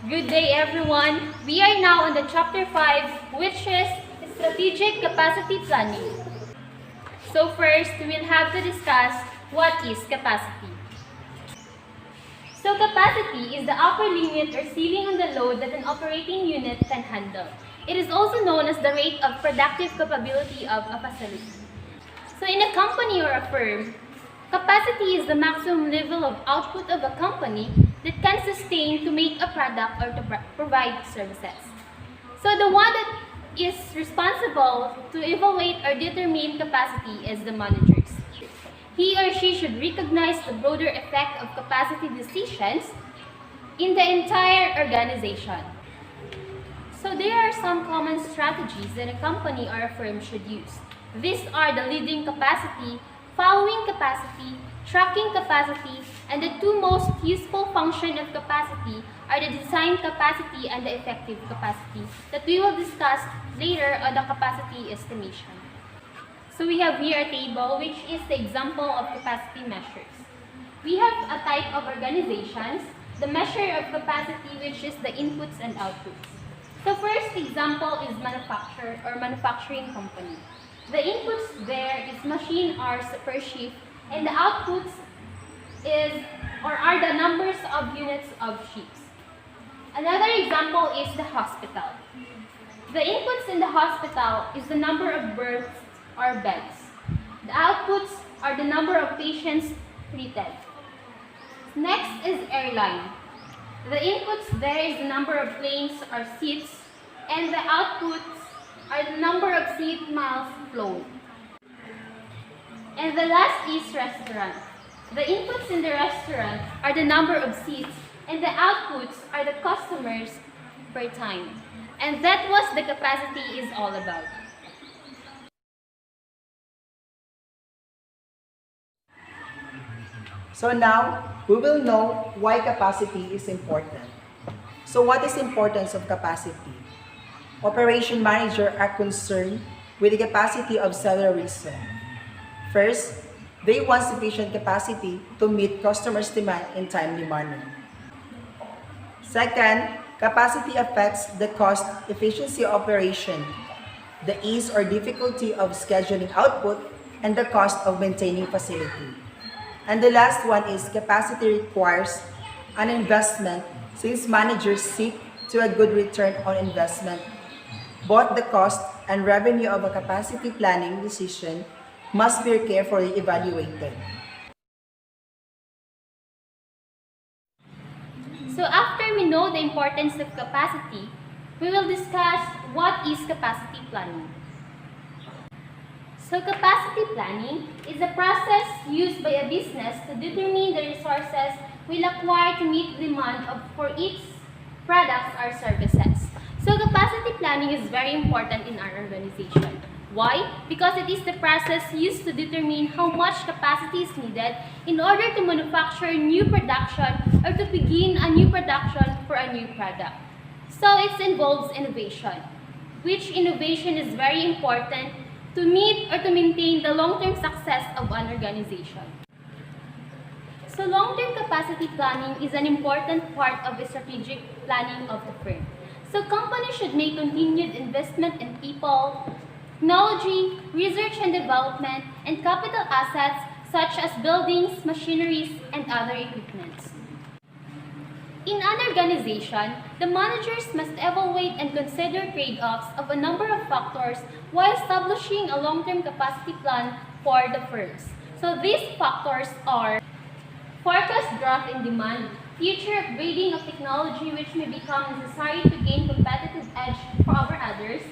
Good day, everyone. We are now on the chapter 5, which is strategic capacity planning. So first, we'll have to discuss what is capacity. So capacity is the upper limit or ceiling on the load that an operating unit can handle. It is also known as the rate of productive capability of a facility. So in a company or a firm, capacity is the maximum level of output of a company that can sustain to make a product or to provide services. So the one that is responsible to evaluate or determine capacity is the managers. He or she should recognize the broader effect of capacity decisions in the entire organization. So there are some common strategies that a company or a firm should use. These are the leading capacity, following capacity, tracking capacity, and the two most useful functions of capacity are the design capacity and the effective capacity that we will discuss later on the capacity estimation. So we have here a table which is the example of capacity measures. We have a type of organizations, the measure of capacity which is the inputs and outputs. The first example is manufacturer or manufacturing company. The inputs there is machine hours per shift and the outputs are the numbers of units of shifts. Another example is the hospital. The inputs in the hospital is the number of births or beds. The outputs are the number of patients treated. Next is airline. The inputs there is the number of planes or seats, and the outputs are the number of seat miles flown. And the last is restaurant. The inputs in the restaurant are the number of seats, and the outputs are the customers per time. And that was the capacity is all about. So now, we will know why capacity is important. So what is the importance of capacity? Operation managers are concerned with the capacity of several reasons. First, they want sufficient capacity to meet customers' demand in timely manner. Second, capacity affects the cost efficiency of operation, the ease or difficulty of scheduling output, and the cost of maintaining facility. And the last one is capacity requires an investment since managers seek to a good return on investment. Both the cost and revenue of a capacity planning decision must be carefully evaluated. So after we know the importance of capacity, we will discuss what is capacity planning. So capacity planning is a process used by a business to determine the resources will acquire to meet demand for its products or services. So capacity planning is very important in our organization. Why? Because it is the process used to determine how much capacity is needed in order to manufacture new production or to begin a new production for a new product. So it involves innovation, which innovation is very important to meet or to maintain the long-term success of an organization. So long-term capacity planning is an important part of the strategic planning of the firm. So companies should make continued investment in people, technology, research and development, and capital assets such as buildings, machineries, and other equipments. In an organization, the managers must evaluate and consider trade-offs of a number of factors while establishing a long-term capacity plan for the firms. So these factors are forecast growth in demand, future upgrading of technology which may become necessary to gain competitive edge over others,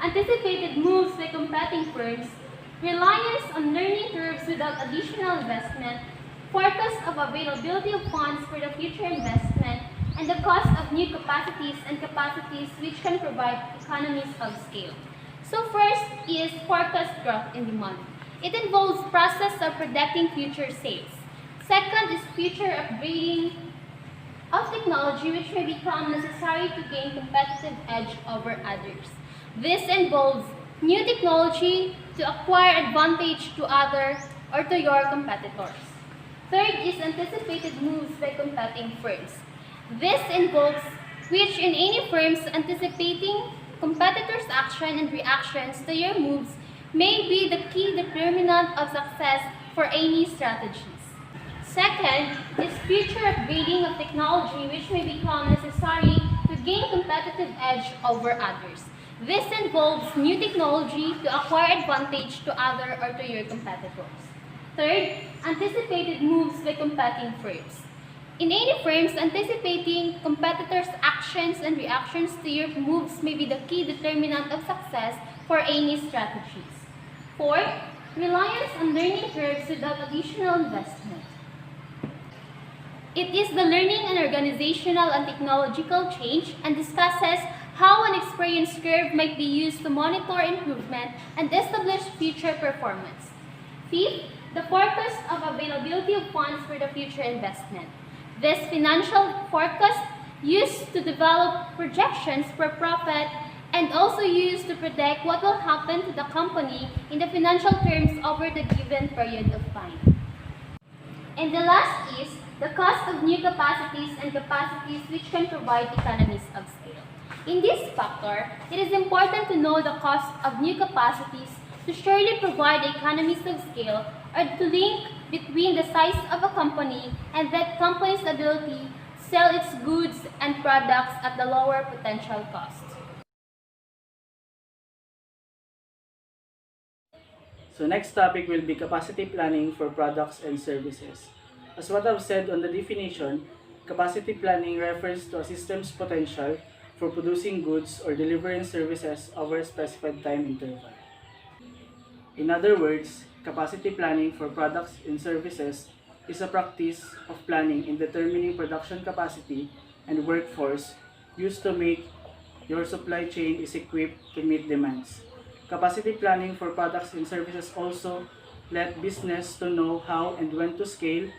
anticipated moves by competing firms, reliance on learning curves without additional investment, forecast of availability of funds for the future investment, and the cost of new capacities and capacities which can provide economies of scale. So first is forecast growth in demand. It involves process of predicting future sales. Second is future upgrading of technology which may become necessary to gain competitive edge over others. This involves new technology to acquire advantage to other or to your competitors. Third is anticipated moves by competing firms. This involves which in any firms anticipating competitors' action and reactions to your moves may be the key determinant of success for any strategies. Second is future upgrading of technology which may become necessary to gain competitive edge over others. This involves new technology to acquire advantage to other or to your competitors. Third, anticipated moves by competing firms. In any firms, anticipating competitors' actions and reactions to your moves may be the key determinant of success for any strategies. Fourth, reliance on learning curves without additional investment. It is the learning and organizational and technological change and discusses how an experience curve might be used to monitor improvement and establish future performance. Fifth, the forecast of availability of funds for the future investment. This financial forecast used to develop projections for profit and also used to predict what will happen to the company in the financial terms over the given period of time. And the last is the cost of new capacities and capacities which can provide economies of scale. In this factor, it is important to know the cost of new capacities to surely provide economies of scale or to link between the size of a company and that company's ability to sell its goods and products at the lower potential cost. So next topic will be capacity planning for products and services. As what I've said on the definition, capacity planning refers to a system's potential for producing goods or delivering services over a specified time interval. In other words, capacity planning for products and services is a practice of planning in determining production capacity and workforce used to make your supply chain is equipped to meet demands. Capacity planning for products and services also let business to know how and when to scale,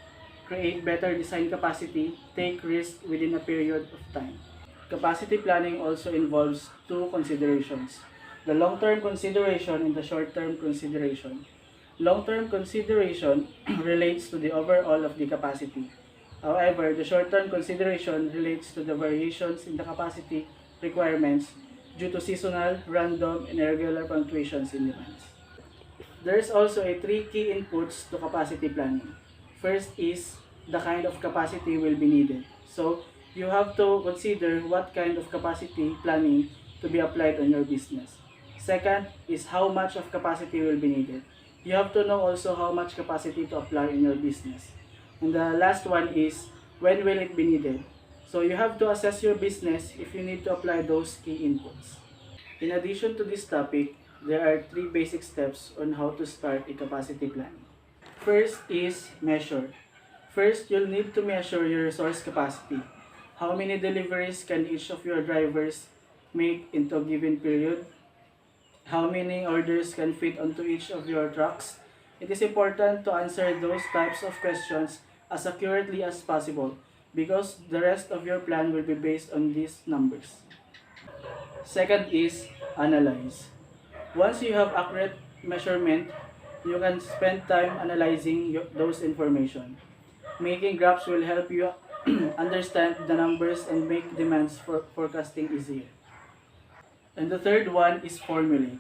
create better design capacity, take risks within a period of time. Capacity planning also involves two considerations: the long-term consideration and the short-term consideration. Long-term consideration relates to the overall of the capacity. However, the short-term consideration relates to the variations in the capacity requirements due to seasonal, random, and irregular fluctuations in demands. There is also a three key inputs to capacity planning. First is the kind of capacity will be needed. So, you have to consider what kind of capacity planning to be applied on your business. Second is how much of capacity will be needed. You have to know also how much capacity to apply in your business. And the last one is when will it be needed. So you have to assess your business if you need to apply those key inputs. In addition to this topic, there are three basic steps on how to start a capacity plan. First is measure. First, you'll need to measure your resource capacity. How many deliveries can each of your drivers make into a given period? How many orders can fit onto each of your trucks? It is important to answer those types of questions as accurately as possible because the rest of your plan will be based on these numbers. Second is analyze. Once you have accurate measurement, you can spend time analyzing those information. Making graphs will help you understand the numbers and make demands for forecasting easier. And the third one is formulate.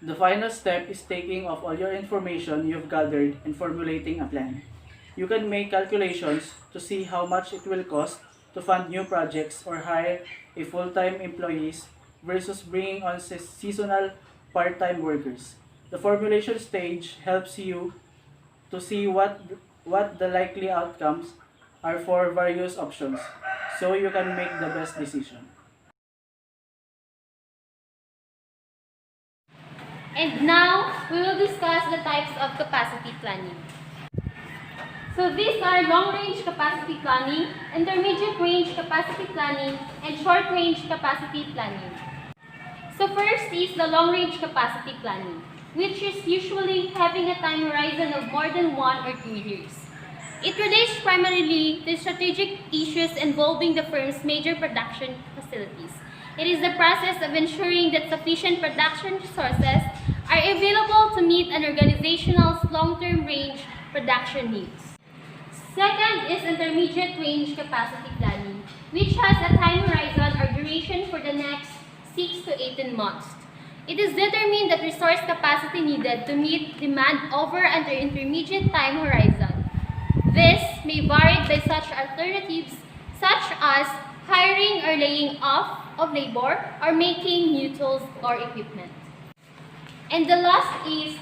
The final step is taking of all your information you've gathered and formulating a plan. You can make calculations to see how much it will cost to fund new projects or hire a full-time employees versus bringing on seasonal part-time workers. The formulation stage helps you to see what the likely outcomes are for various options so you can make the best decision. And now, we will discuss the types of capacity planning. So these are long-range capacity planning, intermediate-range capacity planning, and short-range capacity planning. So first is the long-range capacity planning, which is usually having a time horizon of more than 1 or 2 years. It relates primarily to strategic issues involving the firm's major production facilities. It is the process of ensuring that sufficient production resources are available to meet an organization's long-term range production needs. Second is intermediate range capacity planning, which has a time horizon or duration for the next 6 to 18 months. It is determined the resource capacity needed to meet demand over an intermediate time horizon. This may vary by such alternatives such as hiring or laying off of labor or making new tools or equipment. And the last is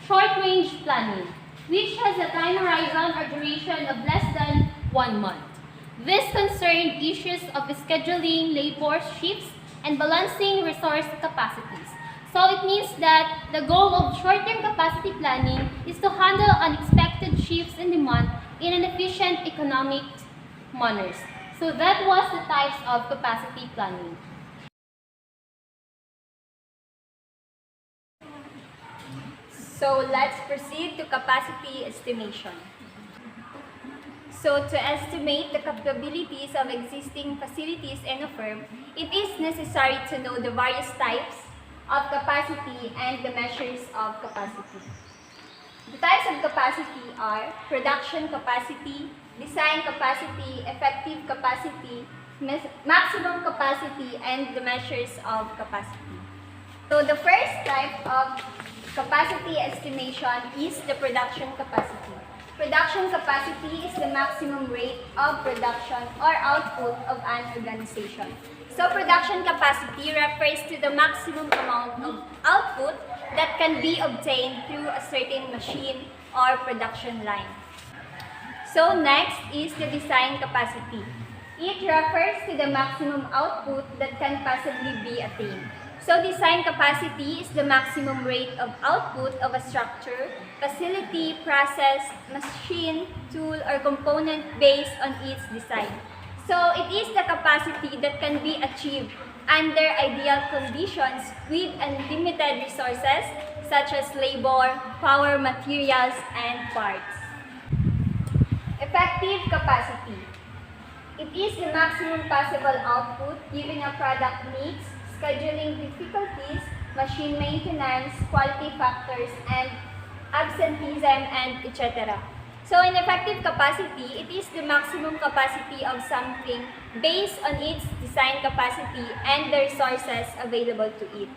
short-range planning, which has a time horizon or duration of less than 1 month. This concerns issues of scheduling labor shifts and balancing resource capacities. So it means that the goal of short-term capacity planning is to handle unexpected shifts in demand in an efficient economic manner. So that was the types of capacity planning. So let's proceed to capacity estimation. So to estimate the capabilities of existing facilities in a firm, it is necessary to know the various types of capacity and the measures of capacity. The types of capacity are production capacity, design capacity, effective capacity, maximum capacity, and the measures of capacity. So the first type of capacity estimation is the production capacity. Production capacity is the maximum rate of production or output of an organization. So production capacity refers to the maximum amount of output that can be obtained through a certain machine or production line. So next is the design capacity. It refers to the maximum output that can possibly be attained. So design capacity is the maximum rate of output of a structure, facility, process, machine, tool, or component based on its design. So it is the capacity that can be achieved under ideal conditions with unlimited resources such as labor, power, materials, and parts. Effective capacity. It is the maximum possible output given a product needs, scheduling difficulties, machine maintenance, quality factors, and absenteeism, and etc. So in effective capacity, it is the maximum capacity of something based on its design capacity and the resources available to it.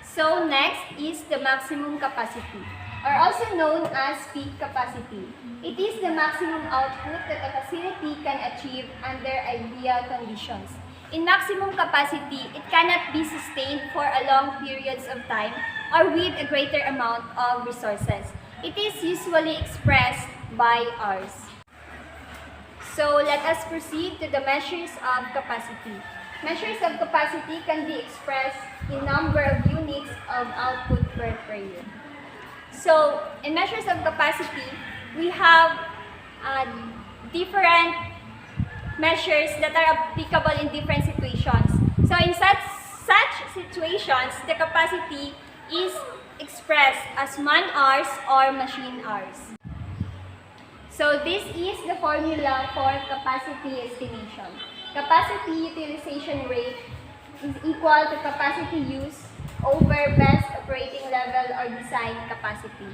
So next is the maximum capacity, or also known as peak capacity. It is the maximum output that a facility can achieve under ideal conditions. In maximum capacity, it cannot be sustained for a long periods of time or with a greater amount of resources. It is usually expressed by hours. So let us proceed to the measures of capacity. Measures of capacity can be expressed in number of units of output per period. So in measures of capacity, we have different measures that are applicable in different situations. So in such situations, the capacity is expressed as man-hours or machine hours. So this is the formula for capacity estimation. Capacity utilization rate is equal to capacity use over best operating level or design capacity.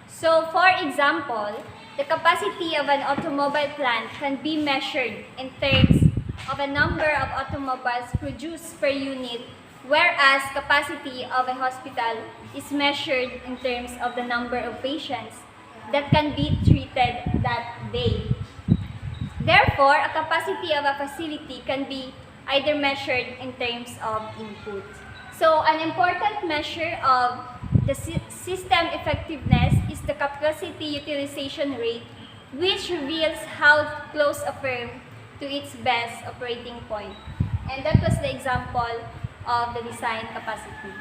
So for example, the capacity of an automobile plant can be measured in terms of a number of automobiles produced per unit, whereas capacity of a hospital is measured in terms of the number of patients that can be treated that day. Therefore, a capacity of a facility can be either measured in terms of input. So an important measure of the system effectiveness is the capacity utilization rate, which reveals how close a firm to its best operating point. And that was the example of the design capacity.